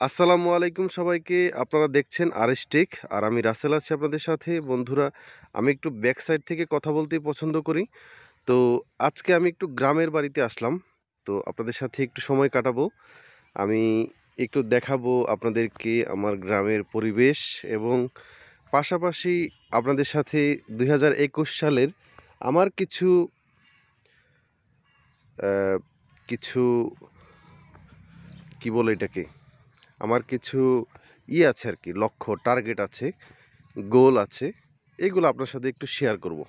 আসসালামু আলাইকুম সবাইকে। আপনারা দেখছেন আরএস টেক আর আমি রাসেল আছি আপনাদের সাথে। বন্ধুরা, আমি একটু ব্যাক সাইড থেকে কথা বলতেই পছন্দ করি। তো আজকে আমি একটু গ্রামের বাড়িতে আসলাম। তো আপনাদের সাথে একটু সময় কাটাবো। আমি একটু দেখাবো আপনাদেরকে আমার গ্রামের পরিবেশ এবং পাশাপাশি আপনাদের সাথে ২০২১ সালের আমার কিছু আ কিছু কি বলে এটাকে? আমার কিছু আছে আরকি, লক্ষ্য, টার্গেট আছে, গোল আছে। এগুলো আপনার সাথে একটু শেয়ার করব।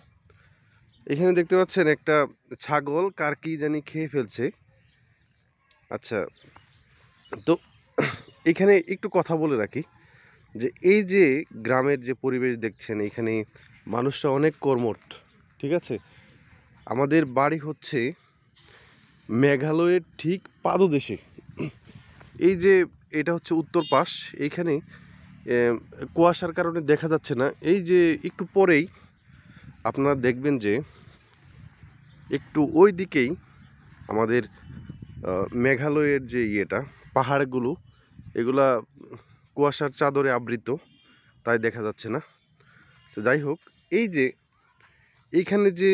এখানে দেখতে পাচ্ছেন একটা ছাগল কার কি জানি খেয়ে ফেলছে। আচ্ছা, তো এখানে একটু কথা বলে রাখি যে এই যে গ্রামের যে পরিবেশ দেখছেন, এখানে মানুষরা অনেক কর্মঠ। ঠিক আছে? আমাদের বাড়ি হচ্ছে মেঘালয়ের ঠিক পাদদেশে। এই যে এটা হচ্ছে উত্তর পাশ। এইখানে কুয়াশার কারণে দেখা যাচ্ছে না। এই যে একটু পরেই আপনারা দেখবেন যে একটু ওই দিকেই আমাদের মেঘালয়ের যে পাহাড়গুলো, এগুলা কুয়াশার চাদরে আবৃত, তাই দেখা যাচ্ছে না। তো যাই হোক, এই যে এইখানে যে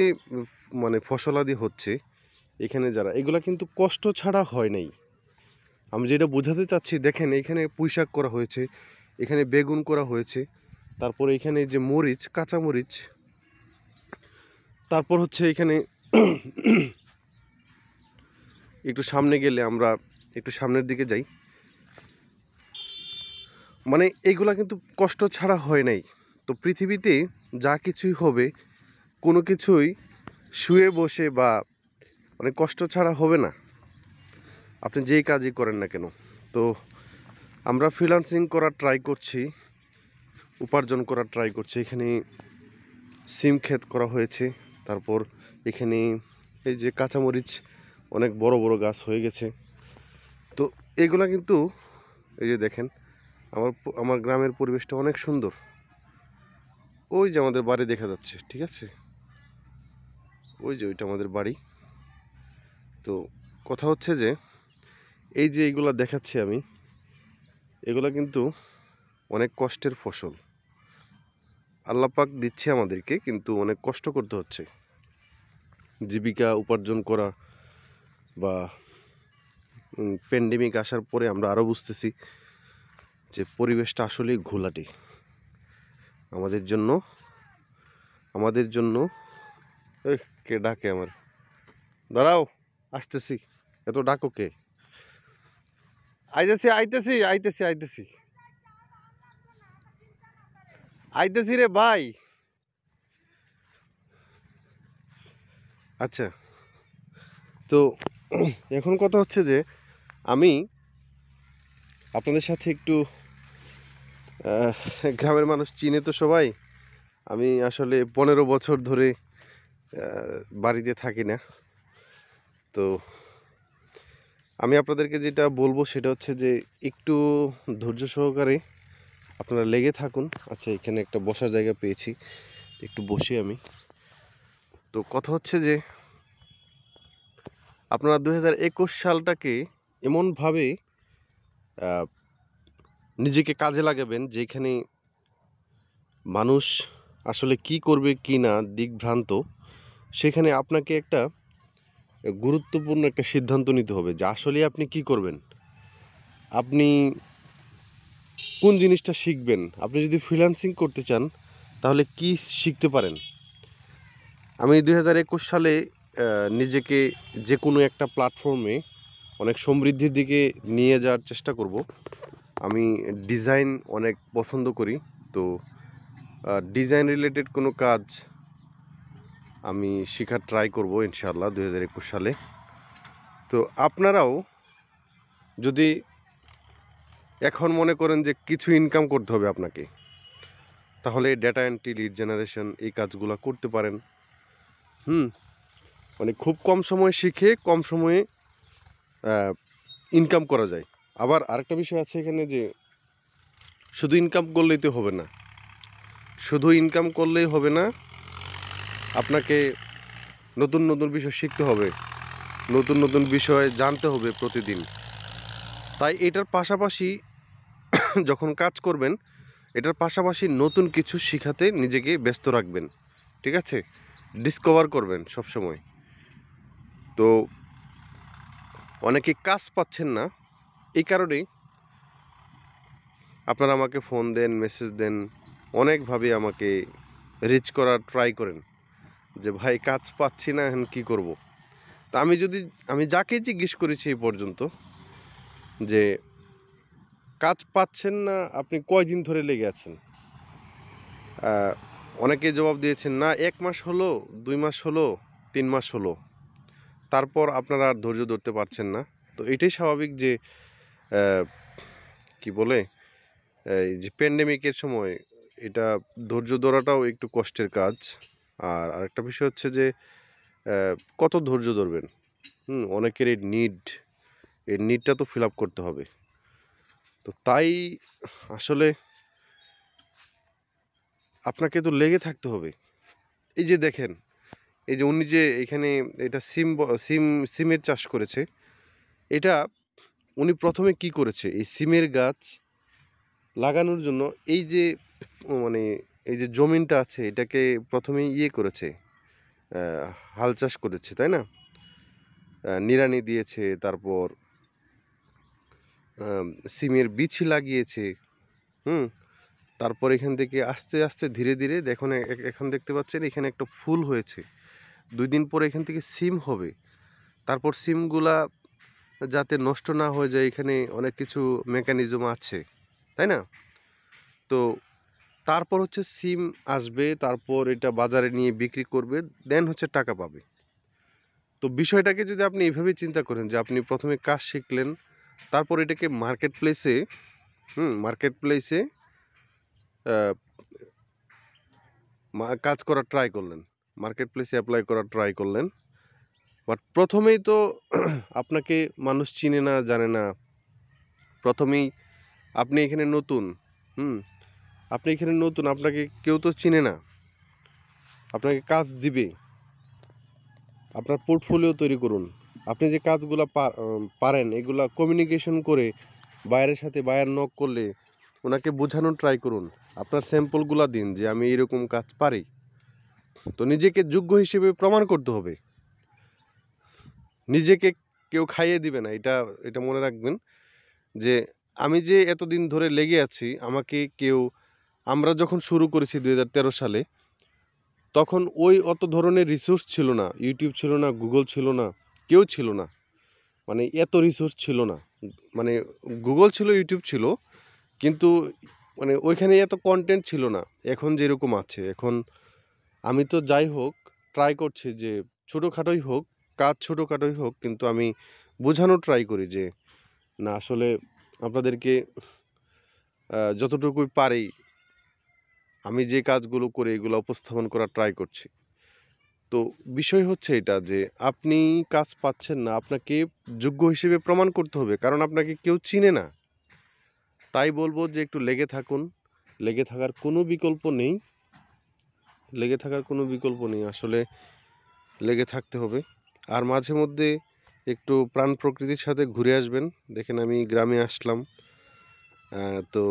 মানে ফসলাদি হচ্ছে, এখানে যারা এগুলা কিন্তু কষ্ট ছাড়া হয় নাই। আমি যেটা বোঝাতে চাচ্ছি, দেখেন এইখানে পুঁইশাক করা হয়েছে, এখানে বেগুন করা হয়েছে, তারপরে এখানে যে মরিচ, কাঁচা মরিচ, তারপর হচ্ছে এখানে একটু সামনে গেলে আমরা একটু সামনের দিকে যাই, মানে এইগুলা কিন্তু কষ্ট ছাড়া হয় নাই। তো পৃথিবীতে যা কিছুই হবে, কোনো কিছুই শুয়ে বসে বা মানে কষ্ট ছাড়া হবে না, আপনি যেই কাজই করেন না কেন। তো আমরা ফ্রিল্যান্সিং করার ট্রাই করছি, উপার্জন করার ট্রাই করছি। এখানে সিম ক্ষেত করা হয়েছে, তারপর এখানে এই যে কাঁচামরিচ অনেক বড় বড় গাছ হয়ে গেছে। তো এগুলা কিন্তু এই যে দেখেন, আমার গ্রামের পরিবেশটা অনেক সুন্দর। ওই যে আমাদের বাড়ি দেখা যাচ্ছে, ঠিক আছে, ওই যে ওইটা আমাদের বাড়ি। তো কথা হচ্ছে যে এই যে এইগুলা দেখাচ্ছি আমি, এগুলা কিন্তু অনেক কষ্টের ফসল। আল্লাহ পাক দিচ্ছে আমাদেরকে, কিন্তু অনেক কষ্ট করতে হচ্ছে জীবিকা উপার্জন করা। বা প্যান্ডেমিক আসার পরে আমরা আরও বুঝতেছি যে পরিবেশটা আসলেই ঘোলাটে আমাদের জন্য। এই কে ডাকে আমার? দাঁড়াও, আসতেছি। এত ডাকো কে? আইতেছি আইতেছি আইতেছি আইতেছি আইতেছি রে ভাই। আচ্ছা, তো এখন কথা হচ্ছে যে আমি আপনাদের সাথে একটু গ্রামের মানুষ চিনে তো সবাই। আমি আসলে 15 বছর ধরে বাড়িতে থাকি না। তো আমি আপনাদেরকে যেটা বলবো সেটা হচ্ছে যে একটু ধৈর্য সহকারে আপনারা লেগে থাকুন। আচ্ছা, এখানে একটা বসার জায়গা পেয়েছি, একটু বসি আমি। তো কথা হচ্ছে যে আপনারা 2021 সালটাকে এমনভাবে নিজেকে কাজে লাগাবেন যেখানে মানুষ আসলে কি করবে কি না দিকভ্রান্ত, সেখানে আপনাকে একটা গুরুত্বপূর্ণ একটা সিদ্ধান্ত নিতে হবে যে আসলে আপনি কি করবেন, আপনি কোন জিনিসটা শিখবেন। আপনি যদি ফ্রিল্যান্সিং করতে চান তাহলে কি শিখতে পারেন। আমি 2021 সালে নিজেকে যে কোনো একটা প্ল্যাটফর্মে অনেক সমৃদ্ধির দিকে নিয়ে যাওয়ার চেষ্টা করব। আমি ডিজাইন অনেক পছন্দ করি। তো ডিজাইন রিলেটেড কোনো কাজ আমি শেখার ট্রাই করব ইনশাআল্লাহ 2021 সালে। তো আপনারাও যদি এখন মনে করেন যে কিছু ইনকাম করতে হবে আপনাকে, তাহলে ডেটা এন্ট্রি, লিড জেনারেশন, এই কাজগুলো করতে পারেন। মানে খুব কম সময়ে শিখে কম সময়ে ইনকাম করা যায়। আবার আরেকটা বিষয় আছে এখানে যে শুধু ইনকাম করলেই তো হবে না। শুধু ইনকাম করলেই হবে না, আপনাকে নতুন নতুন বিষয় শিখতে হবে, নতুন নতুন বিষয় জানতে হবে প্রতিদিন। তাই এটার পাশাপাশি যখন কাজ করবেন এটার পাশাপাশি নতুন কিছু শিখাতে নিজেকে ব্যস্ত রাখবেন, ঠিক আছে? ডিসকভার করবেন সবসময়। তো অনেকে কাজ পাচ্ছেন না, এই কারণেই আপনারা আমাকে ফোন দেন, মেসেজ দেন, অনেকভাবে আমাকে রিচ করার ট্রাই করেন যে ভাই কাজ পাচ্ছি না, এখন কী করব। তা আমি যাকে জিজ্ঞেস করেছি এই পর্যন্ত যে কাজ পাচ্ছেন না, আপনি কয়দিন ধরে লেগে আছেন? অনেকে জবাব দিয়েছেন, না 1 মাস হলো, 2 মাস হলো, 3 মাস হলো। তারপর আপনারা আর ধৈর্য ধরতে পারছেন না। তো এটাই স্বাভাবিক যে কি বলে, এই যে প্যান্ডেমিকের সময় এটা ধৈর্য ধরাটাও একটু কষ্টের কাজ। আর আরেকটা বিষয় হচ্ছে যে কত ধৈর্য ধরবেন? অনেকের এই নিডটা তো ফিল আপ করতে হবে। তো তাই আসলে আপনাকে তো লেগে থাকতে হবে। এই যে দেখেন, এই যে উনি যে এখানে এটা সিমের চাষ করেছে, এটা উনি প্রথমে কি করেছে, এই সিমের গাছ লাগানোর জন্য এই যে মানে এই যে জমিনটা আছে এটাকে প্রথমে করেছে, হাল চাষ করেছে, তাই না? নিড়ানি দিয়েছে, তারপর সিমের বিচি লাগিয়েছে। তারপর এখান থেকে আস্তে আস্তে ধীরে ধীরে দেখুন, এখন দেখতে পাচ্ছেন এখানে একটা ফুল হয়েছে। 2 দিন পরে এখান থেকে সিম হবে। তারপর সিমগুলা যাতে নষ্ট না হয়ে যায়, এখানে অনেক কিছু মেকানিজম আছে, তাই না? তো তারপর হচ্ছে সিম আসবে, তারপর এটা বাজারে নিয়ে বিক্রি করবে, দেন হচ্ছে টাকা পাবে। তো বিষয়টাকে যদি আপনি এইভাবে চিন্তা করেন যে আপনি প্রথমে কাজ শিখলেন, তারপর এটাকে মার্কেট প্লেসে কাজ করার ট্রাই করলেন, মার্কেট প্লেসে অ্যাপ্লাই করার ট্রাই করলেন। বাট প্রথমেই তো আপনাকে মানুষ চিনে না, জানে না। প্রথমেই আপনি এখানে নতুন, আপনাকে কেউ তো চিনে না, আপনাকে কাজ দিবে। আপনার পোর্টফোলিও তৈরি করুন। আপনি যে কাজগুলা পারেন এগুলা কমিউনিকেশন করে বায়ার নক করলে ওনাকে বোঝানোর ট্রাই করুন। আপনার স্যাম্পলগুলা দিন যে আমি এরকম কাজ পারি। তো নিজেকে যোগ্য হিসেবে প্রমাণ করতে হবে। নিজেকে কেউ খাইয়ে দিবে না, এটা মনে রাখবেন যে আমি যে এতদিন ধরে লেগে আছি, আমরা যখন শুরু করেছি 2013 সালে, তখন ওই অত ধরনের রিসোর্স ছিল না, ইউটিউব ছিল না, গুগল ছিল না, কেউ ছিল না। মানে এত রিসোর্স ছিল না। মানে গুগল ছিল, ইউটিউব ছিল, কিন্তু মানে ওইখানে এত কন্টেন্ট ছিল না এখন যেরকম আছে। এখন আমি তো যাই হোক ট্রাই করছি যে ছোটোখাটোই হোক, কিন্তু আমি বোঝানোর ট্রাই করি যে না, আসলে আপনাদেরকে যতটুকুই পারি আমি যে কাজগুলো করি এগুলো উপস্থাপন করার ট্রাই করছি। তো বিষয় হচ্ছে এটা যে আপনি কাজ পাচ্ছেন না, আপনাকে যোগ্য হিসেবে প্রমাণ করতে হবে, কারণ আপনাকে কেউ চিনে না। তাই বলবো যে একটু লেগে থাকুন। লেগে থাকার কোনো বিকল্প নেই। আসলে লেগে থাকতে হবে। আর মাঝে মধ্যে একটু প্রাণ প্রকৃতির সাথে ঘুরে আসবেন। দেখেন আমি গ্রামে আসলাম, তো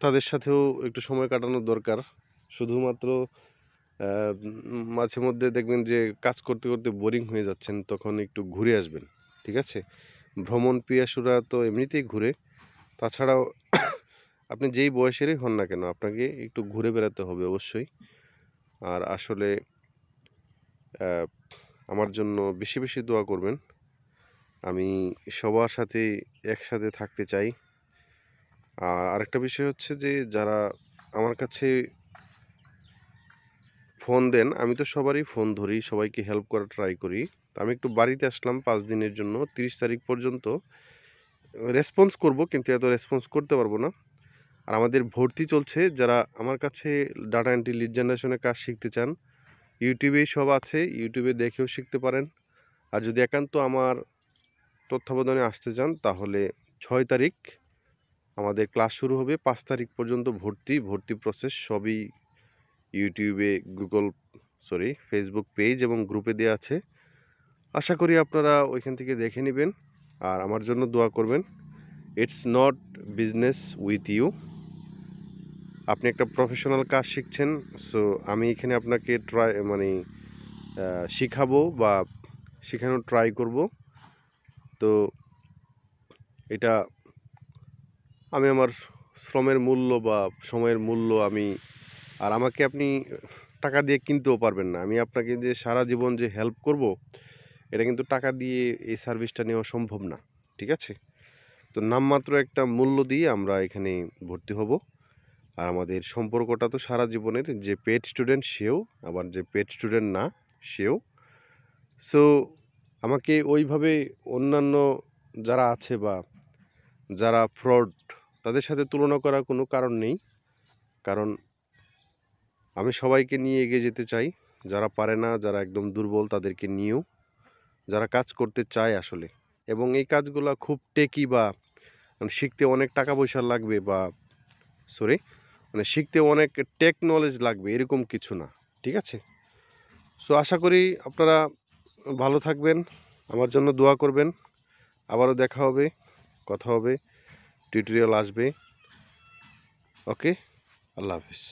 তাদের সাথেও একটু সময় কাটানোর দরকার। শুধুমাত্র মাঝে মধ্যে দেখবেন যে কাজ করতে করতে বোরিং হয়ে যাচ্ছেন, তখন একটু ঘুরে আসবেন, ঠিক আছে? ভ্রমণ পিয়াসুরা তো এমনিতেই ঘুরে। তাছাড়াও আপনি যেই বয়সেরই হন না কেন, আপনাকে একটু ঘুরে বেড়াতে হবে অবশ্যই। আর আসলে আমার জন্য বেশি বেশি দোয়া করবেন। আমি সবার সাথে একসাথে থাকতে চাই। আর আরেকটা বিষয় হচ্ছে যে যারা আমার কাছে ফোন দেন, আমি তো সবারই ফোন ধরি, সবাইকে হেল্প করার ট্রাই করি। তো আমি একটু বাড়িতে আসলাম 5 দিনের জন্য, 30 তারিখ পর্যন্ত রেসপন্স করব, কিন্তু এত রেসপন্স করতে পারবো না। আর আমাদের ভর্তি চলছে, যারা আমার কাছে ডাটা এন্ট্রি, লিড জেনারেশনের কাজ শিখতে চান, ইউটিউবেই সব আছে, ইউটিউবে দেখেও শিখতে পারেন। আর যদি একান্ত আমার তত্ত্বাবধানে আসতে চান, তাহলে 6 তারিখ আমাদের ক্লাস শুরু হবে। 5 তারিখ পর্যন্ত ভর্তি প্রসেস সবই ইউটিউবে, ফেসবুক পেজ এবং গ্রুপে দেওয়া আছে। আশা করি আপনারা ওইখান থেকে দেখে নেবেন আর আমার জন্য দোয়া করবেন। It's not business with you. আপনি একটা প্রফেশনাল কাজ শিখছেন, সো আমি এখানে আপনাকে শিখাবো বা শেখানোর ট্রাই করব। তো এটা আমি আমার শ্রমের মূল্য বা সময়ের মূল্য আর আমাকে আপনি টাকা দিয়ে কিনতেও পারবেন না। আমি আপনাকে যে সারা জীবন যে হেল্প করব, এটা কিন্তু টাকা দিয়ে এই সার্ভিসটা নেওয়া সম্ভব না। ঠিক আছে? তো নামমাত্র একটা মূল্য দিয়ে আমরা এখানে ভর্তি হব। আর আমাদের সম্পর্কটা তো সারা জীবনের। যে পেইড স্টুডেন্ট সেও, আবার যে পেইড স্টুডেন্ট না সেও। সো আমাকে ওইভাবে অন্যান্য যারা আছে বা যারা ফ্রড, তাদের সাথে তুলনা করার কোনো কারণ নেই। কারণ আমি সবাইকে নিয়ে এগিয়ে যেতে চাই। যারা পারে না, যারা একদম দুর্বল, তাদেরকে নিয়েও, যারা কাজ করতে চায় আসলে, এবং এই কাজগুলা খুব টেকি বা শিখতে অনেক টাকা পয়সা লাগবে বা শিখতে অনেক টেক নলেজ লাগবে, এরকম কিছু না। ঠিক আছে? সো আশা করি আপনারা ভালো থাকবেন, আমার জন্য দোয়া করবেন। আবারও দেখা হবে, কথা হবে, টিউটোরিয়াল আসবে। ওকে, আল্লাহ হাফিজ।